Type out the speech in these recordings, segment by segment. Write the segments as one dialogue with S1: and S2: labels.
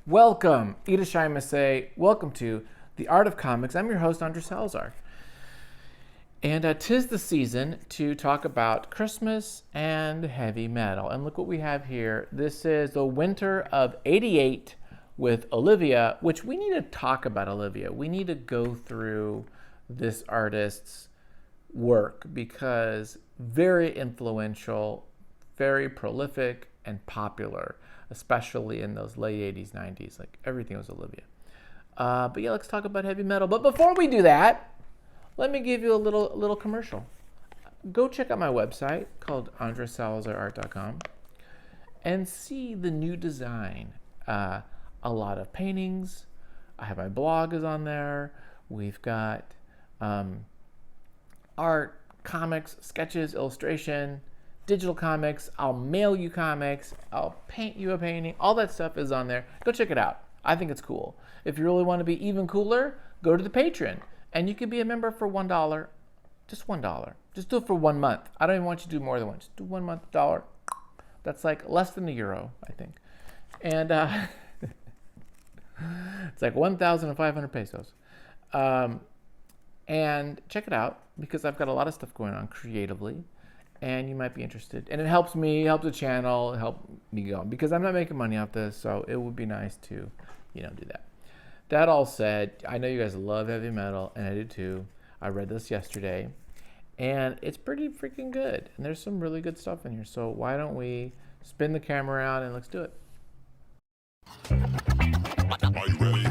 S1: Welcome, Ida Masay. Welcome to The Art of Comics. I'm your host, Andres Salazar. And 'tis the season to talk about Christmas and heavy metal. And look what we have here. This is the winter of '88 with Olivia, which we need to talk about Olivia. We need to go through this artist's work because very influential, very prolific, and popular, especially in those late 80s, 90s. Like everything was Olivia. But yeah, let's talk about heavy metal. But before we do that, let me give you a little commercial. Go check out my website called andresalazarart.com and see the new design. A lot of paintings. I have my blog is on there. We've got art, comics, sketches, illustration, digital comics. I'll mail you comics. I'll paint you a painting. All that stuff is on there. Go check it out. I think it's cool. If you really want to be even cooler, go to the Patreon. And you can be a member for $1. Just $1. Just do it for 1 month. I don't even want you to do more than one. Just do 1 month, $1. That's like less than €1, I think. And it's like 1,500 pesos. And check it out because I've got a lot of stuff going on creatively. And you might be interested. And it helps me, helps the channel, help me go. Because I'm not making money off this, so it would be nice to, do that. That all said, I know you guys love heavy metal, and I do too. I read this yesterday, and it's pretty freaking good. And there's some really good stuff in here. So why don't we spin the camera around and let's do it.
S2: Are you ready?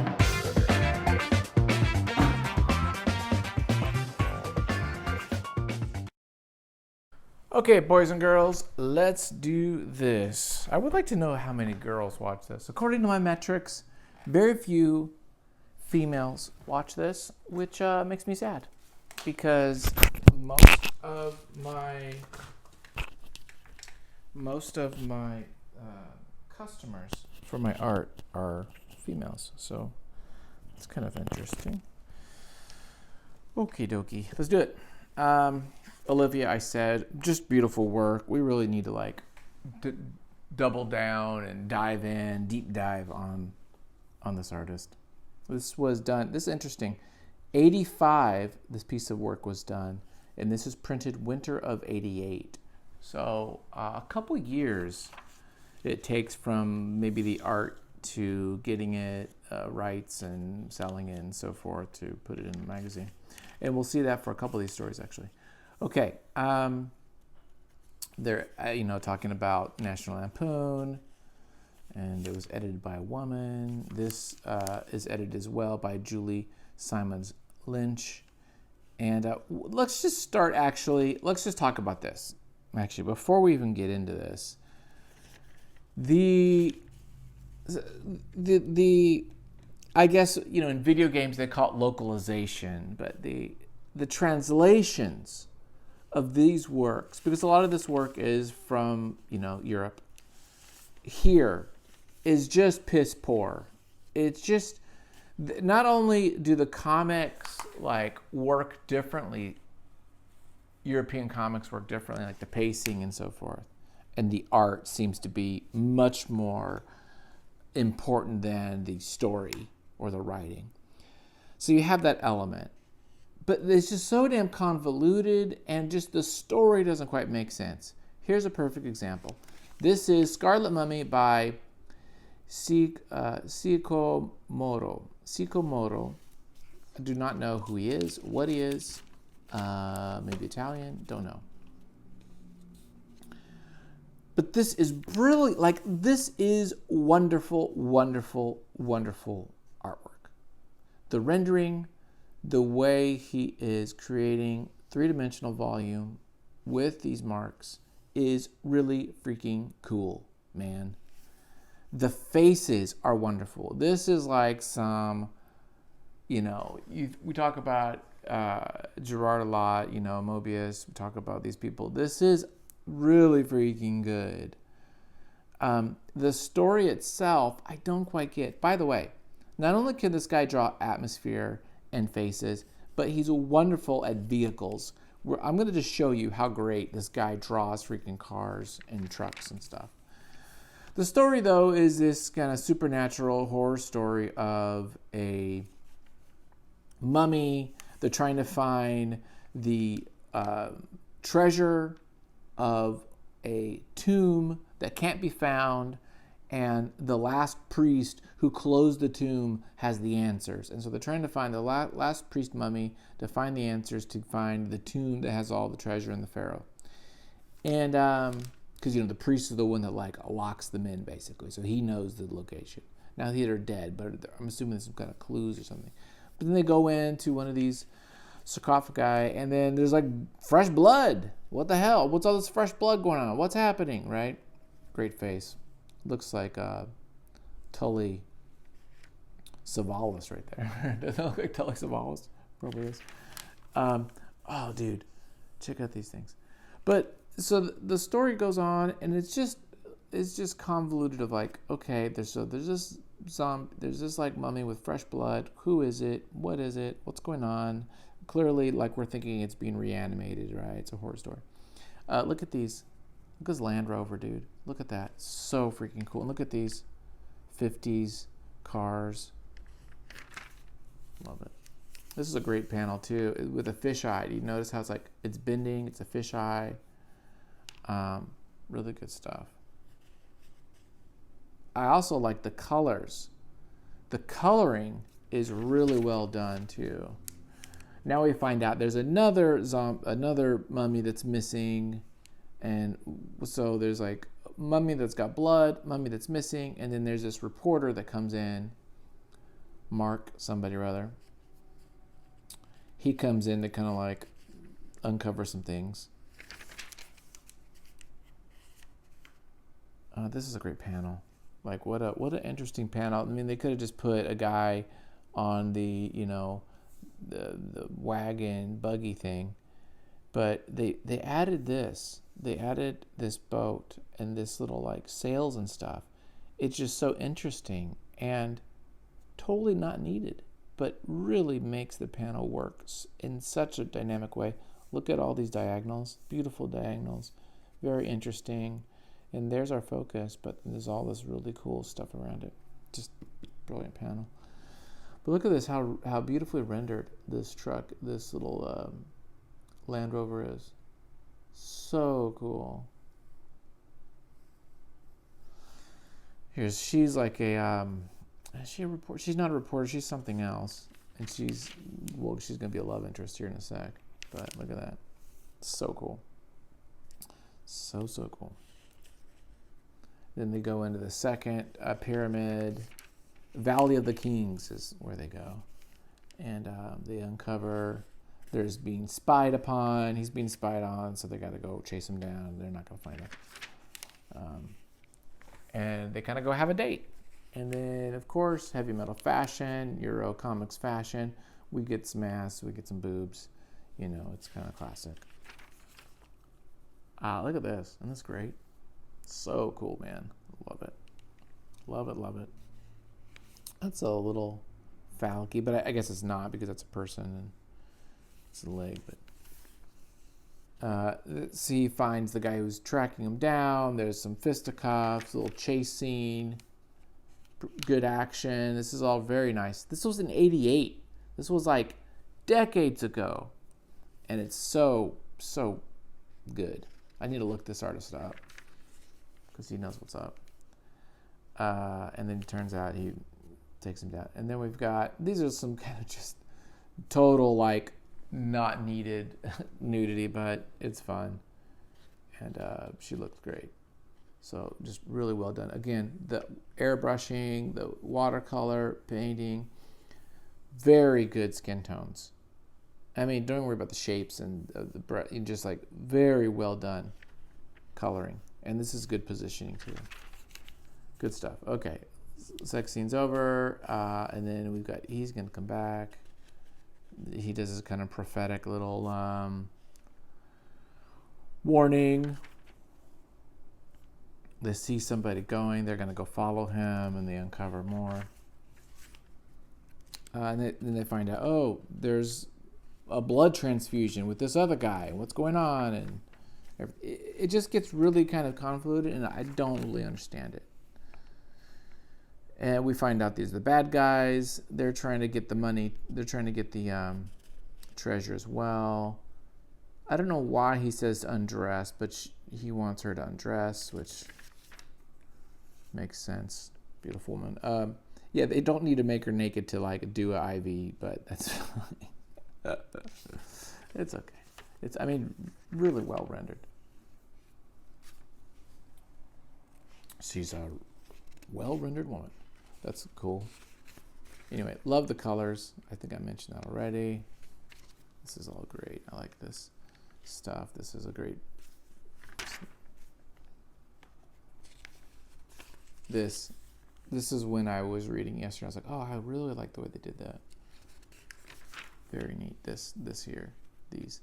S1: Okay, boys and girls, let's do this. I would like to know how many girls watch this. According to my metrics, very few females watch this, which makes me sad because most of my customers for my art are females, so it's kind of interesting. Okie dokie, let's do it. Olivia, I said, just beautiful work. We really need to double down and dive in, deep dive on this artist. This was done, this is interesting. 85, this piece of work was done, and this is printed winter of '88. So a couple years it takes from maybe the art to getting it rights and selling it and so forth to put it in the magazine. And we'll see that for a couple of these stories actually. Okay, they're talking about National Lampoon, and it was edited by a woman. This is edited as well by Julie Simons Lynch. And let's just start let's just talk about this. Actually, before we even get into this, I guess, in video games they call it localization, but the translations of these works, because a lot of this work is from, Europe, here is just piss poor. It's just, not only do the comics work differently, European comics work differently, like the pacing and so forth, and the art seems to be much more important than the story or the writing. So you have that element. But it's just so damn convoluted, and just the story doesn't quite make sense. Here's a perfect example. This is Scarlet Mummy by Seiko Moro. I do not know who he is, what he is. Maybe Italian, don't know. But this is brilliant. This is wonderful, wonderful, wonderful artwork. The rendering, the way he is creating three-dimensional volume with these marks is really freaking cool, man. The faces are wonderful. This is like some, we talk about Gerard a lot, Mobius, we talk about these people. This is really freaking good. The story itself, I don't quite get. By the way, not only can this guy draw atmosphere and faces, but he's wonderful at vehicles. I'm going to just show you how great this guy draws freaking cars and trucks and stuff. The story, though, is this kind of supernatural horror story of a mummy. They're trying to find the treasure of a tomb that can't be found, and the last priest who closed the tomb has the answers. And so they're trying to find the last priest mummy to find the answers to find the tomb that has all the treasure in the pharaoh. And because the priest is the one that like locks them in, basically, so he knows the location. Now they're dead, but I'm assuming there's some kind of clues or something. But then they go into one of these sarcophagi, and then there's like fresh blood. What the hell? What's all this fresh blood going on? What's happening, right? Great face. Looks like Tully Savalas right there. Doesn't it look like Tully Savalas? Probably is. Oh, dude. Check out these things. But, so the story goes on, and it's just convoluted of like, okay, there's this like mummy with fresh blood. Who is it? What is it? What's going on? Clearly, like, we're thinking it's being reanimated, right? It's a horror story. Look at these. Look at this Land Rover, dude. Look at that. So freaking cool. And look at these 50s cars. Love it. This is a great panel, too, with a fisheye. You notice how it's bending. It's a fisheye. Really good stuff. I also like the colors. The coloring is really well done, too. Now we find out there's another mummy that's missing, and so there's like mummy that's got blood, mummy that's missing, and then there's this reporter that comes in, Mark somebody or other. He comes in to kind of like uncover some things. This is a great panel. Like what an interesting panel. I mean, they could have just put a guy on the the wagon buggy thing, but they added this. They added this boat and this little like sails and stuff. It's just so interesting and totally not needed, but really makes the panel work in such a dynamic way. Look at all these diagonals, beautiful diagonals, very interesting. And there's our focus, but there's all this really cool stuff around it. Just brilliant panel. But look at this, how beautifully rendered this truck, this little Land Rover is. So cool. She's like is she a reporter? She's not a reporter, she's something else. And she's gonna be a love interest here in a sec. But look at that. So cool. So cool. Then they go into the second pyramid. Valley of the Kings is where they go. And they uncover there's being spied upon. He's being spied on, so they got to go chase him down. They're not going to find him. And they kind of go have a date. And then, of course, heavy metal fashion, eurocomics fashion. We get some ass, we get some boobs. It's kind of classic. Look at this. Isn't this great? So cool, man. Love it. Love it, love it. That's a little phallic-y, but I guess it's not because that's a person and it's a leg. But he finds the guy who's tracking him down. There's some fisticuffs, a little chase scene, good action. This is all very nice. This was in '88. This was like decades ago, and it's so good. I need to look this artist up because he knows what's up. And then it turns out he takes him down. And then we've got, these are some kind of just total like not needed nudity, but it's fun. And she looks great. So just really well done. Again, the airbrushing, the watercolor painting, very good skin tones. I mean, don't worry about the shapes and the breath. Just like very well done coloring. And this is good positioning too. Good stuff. Okay, sex scene's over, and then we've got, he's gonna come back. He does this kind of prophetic little warning. They see somebody going, they're gonna go follow him, and they uncover more. And then they find out, oh, there's a blood transfusion with this other guy. What's going on? And it just gets really kind of convoluted, and I don't really understand it. And we find out these are the bad guys. They're trying to get the money. They're trying to get the treasure as well. I don't know why he says to undress, but he wants her to undress, which makes sense. Beautiful woman. Yeah, they don't need to make her naked to like do an IV, but that's fine. It's okay. It's, I mean, really well rendered. She's a well-rendered woman. That's cool. Anyway, love the colors. I think I mentioned that already. This is all great. I like this stuff. This is a great... This is when I was reading yesterday. I was like, oh, I really like the way they did that. Very neat. This here. These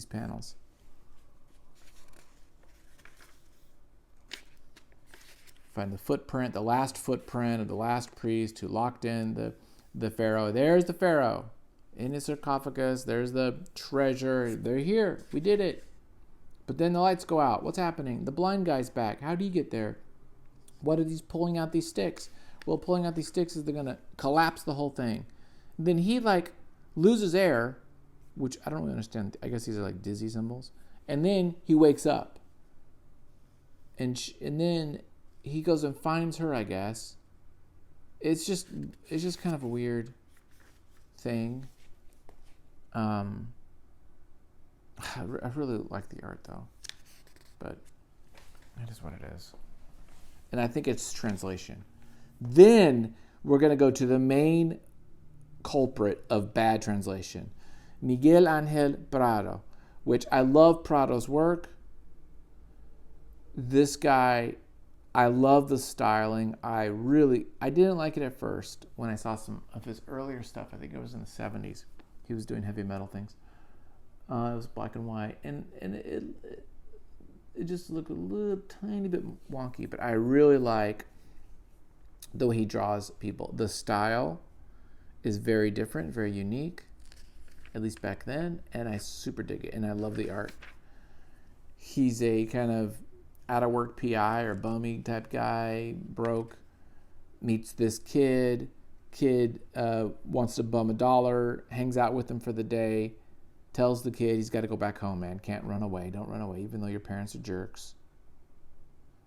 S1: panels. Find the footprint, the last footprint of the last priest who locked in the pharaoh. There's the pharaoh in his sarcophagus. There's the treasure. They're here. We did it. But then the lights go out. What's happening? The blind guy's back. How do you get there? What are these pulling out these sticks? Well, pulling out these sticks is they're going to collapse the whole thing. Then he like loses air, which I don't really understand. I guess these are like dizzy symbols. And then he wakes up. And then he goes and finds her, I guess. It's just kind of a weird thing. I really like the art though, but it is what it is. And I think it's translation. Then we're going to go to the main culprit of bad translation, Miguel Angel Prado, which I love Prado's work. This guy, I love the styling. I didn't like it at first when I saw some of his earlier stuff. I think it was in the 70s. He was doing heavy metal things. It was black and white. And it just looked a little tiny bit wonky. But I really like the way he draws people. The style is very different, very unique, at least back then. And I super dig it. And I love the art. He's a kind of out-of-work PI or bummy type guy, broke, meets this kid. Kid wants to bum $1, hangs out with him for the day, tells the kid he's got to go back home, man. Can't run away. Don't run away, even though your parents are jerks.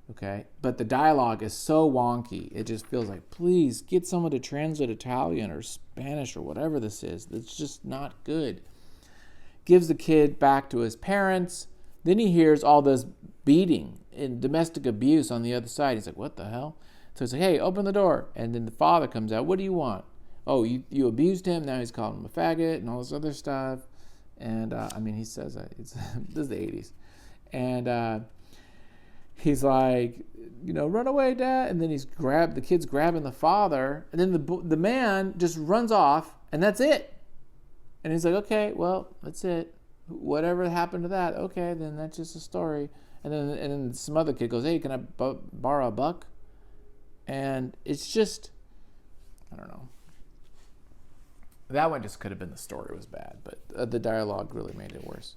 S1: Okay? But the dialogue is so wonky. It just feels like, please, get someone to translate Italian or Spanish or whatever this is. It's just not good. Gives the kid back to his parents. Then he hears all this beating and domestic abuse on the other side. He's like, what the hell? So he's like, hey, open the door. And then the father comes out. What do you want? Oh, you abused him. Now he's calling him a faggot and all this other stuff. And, he says that. This is the 80s. And he's like, run away, Dad. And then the kid's grabbing the father. And then the man just runs off. And that's it. And he's like, okay, well, that's it. Whatever happened to that, okay, then that's just a story. And then some other kid goes, hey, can I borrow $1? And it's just, I don't know. That one just could have been the story was bad, but the dialogue really made it worse.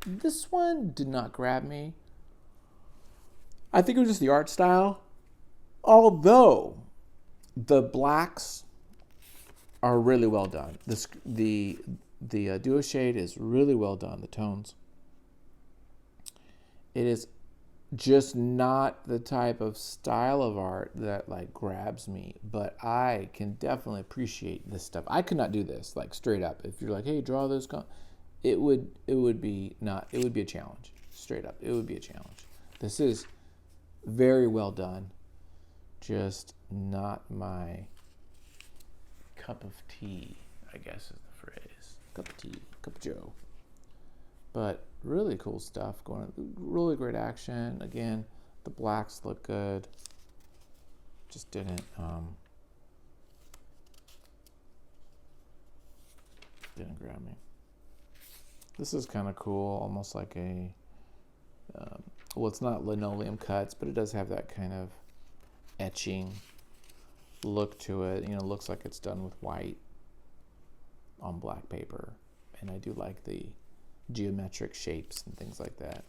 S1: This one did not grab me. I think it was just the art style. Although the blacks are really well done. The duo shade is really well done, the tones. It is just not the type of style of art that like grabs me, but I can definitely appreciate this stuff. I could not do this like straight up. If you're like, hey, draw this, it would be a challenge. Straight up, it would be a challenge. This is very well done, just not my cup of tea, I guess is the phrase. Cup of tea, cup of joe. But really cool stuff going on. Really great action. Again, the blacks look good. Just didn't grab me. This is kind of cool, almost like a it's not linoleum cuts, but it does have that kind of etching look to it. It looks like it's done with white on black paper. And I do like the geometric shapes and things like that.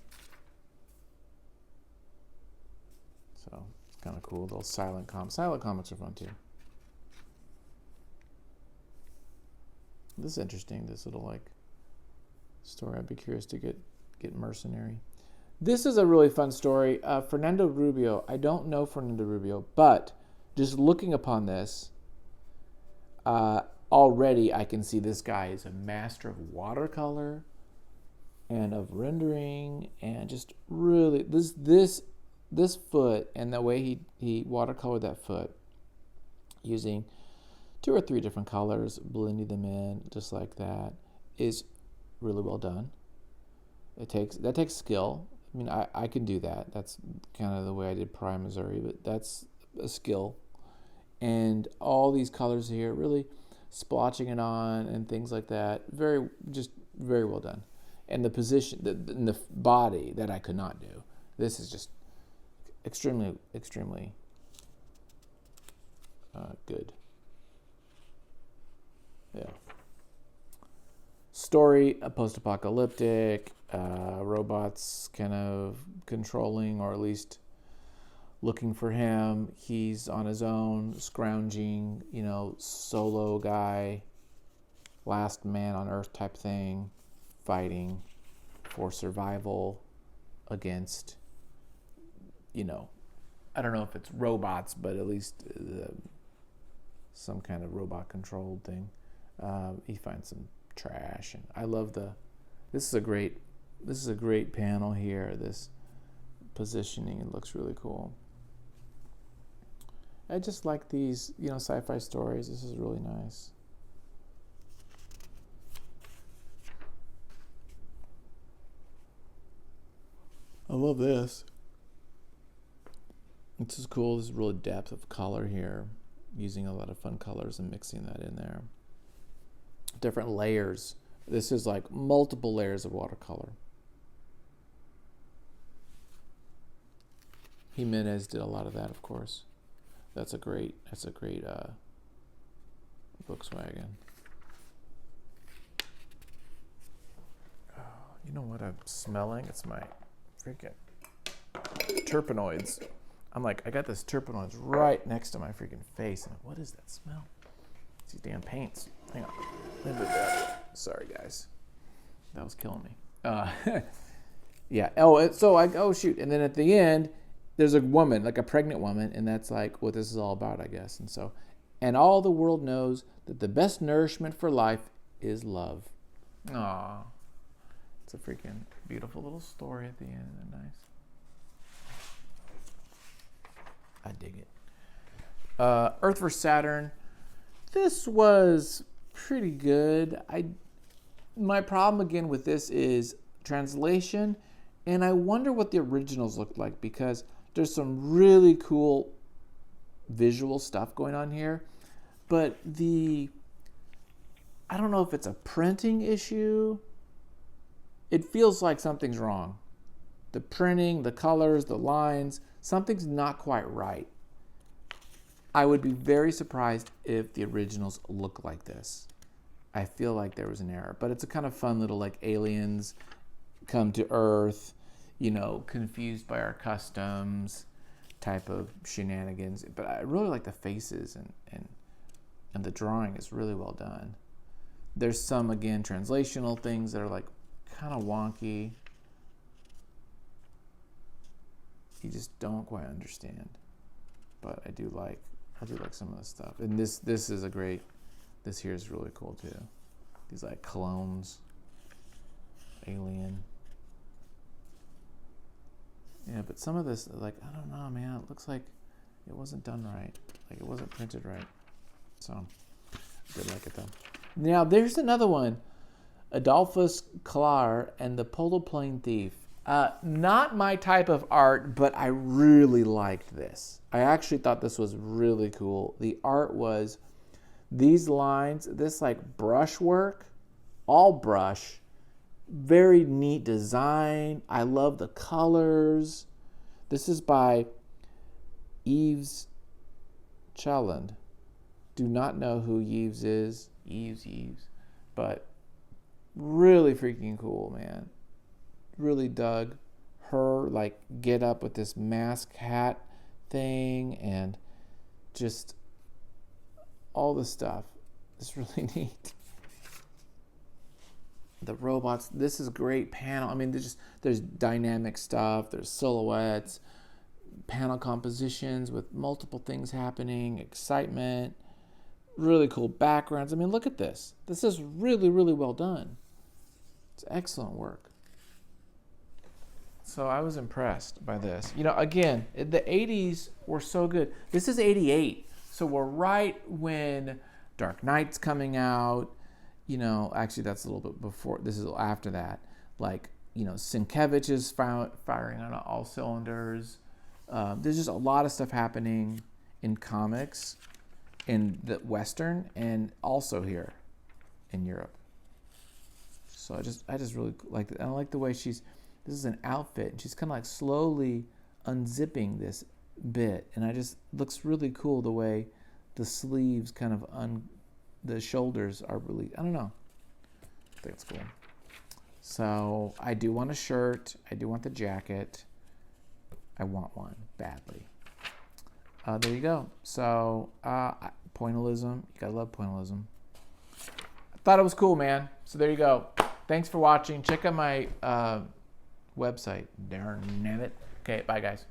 S1: So it's kind of cool. Little silent comics. Silent comics are fun too. This is interesting. This little like story. I'd be curious to get Mercenary. This is a really fun story. Fernando Rubio. I don't know Fernando Rubio, but just looking upon this, already I can see this guy is a master of watercolor and of rendering, and just really this foot and the way he watercolored that foot using 2 or 3 different colors, blending them in just like that, is really well done. That takes skill. I mean, I can do that. That's kind of the way I did Prime Missouri, but that's a skill. And all these colors here, really splotching it on and things like that, very well done. And the position, the body, that I could not do. This is just extremely good. Yeah. Story, post-apocalyptic, robots kind of controlling, or at least looking for him. He's on his own, scrounging, solo guy, last man on earth type thing, fighting for survival against, I don't know if it's robots, but at least some kind of robot controlled thing. He finds some trash, and I love this is a great panel here. This positioning, it looks really cool. I just like these, sci-fi stories. This is really nice. I love this. This is cool. This is really depth of color here, using a lot of fun colors and mixing that in there. Different layers. This is like multiple layers of watercolor. Jimenez did a lot of that, of course. That's a great Volkswagen. Oh, you know what I'm smelling? It's my freaking terpenoids. I'm like, I got this terpenoids right next to my freaking face. And what is that smell? It's these damn paints. Hang on. Let me move that. Sorry, guys. That was killing me. Yeah. Oh, shoot. And then at the end, there's a woman, like a pregnant woman, and that's like what this is all about, I guess. And all the world knows that the best nourishment for life is love. Aw. It's a freaking beautiful little story at the end. Isn't that nice? I dig it. Earth vs. Saturn. This was pretty good. My problem again with this is translation, and I wonder what the originals looked like, because there's some really cool visual stuff going on here, but I don't know if it's a printing issue. It feels like something's wrong. The printing, the colors, the lines, something's not quite right. I would be very surprised if the originals look like this. I feel like there was an error, but it's a kind of fun little like aliens come to Earth, confused by our customs type of shenanigans. But I really like the faces, and the drawing is really well done. There's some, again, translational things that are like kind of wonky. You just don't quite understand. But I do like some of the stuff. And this is this here is really cool too. These like clones, alien. Yeah, but some of this, like, I don't know, man. It looks like it wasn't done right. Like, it wasn't printed right. So, I did like it, though. Now, there's another one. Adolphus Klar and the Polo Plane Thief. Not my type of art, but I really liked this. I actually thought this was really cool. The art was these lines, this, like, brush work, all brush. Very neat design. I love the colors. This is by Yves Chaland. Do not know who Yves is. Yves. But really freaking cool, man. Really dug her, like, get up with this mask hat thing, and just all the stuff is really neat. The robots, this is a great panel. I mean, there's dynamic stuff, there's silhouettes, panel compositions with multiple things happening, excitement, really cool backgrounds. I mean, look at this. This is really, really well done. It's excellent work. So I was impressed by this. You know, again, the 80s were so good. This is 88. So we're right when Dark Knight's coming out. You know, actually that's a little bit before. This is after that. Like, you know, Sienkiewicz is firing on all cylinders. There's just a lot of stuff happening in comics, in the Western, and also here in Europe. So I just really like it. I like the way this is an outfit, and she's kind of like slowly unzipping this bit, and looks really cool the way the sleeves kind of the shoulders are really, I don't know. I think it's cool. So I do want a shirt. I do want the jacket. I want one badly. There you go. So pointillism. You gotta love pointillism. I thought it was cool, man. So there you go. Thanks for watching. Check out my website. Darn it. Okay, bye guys.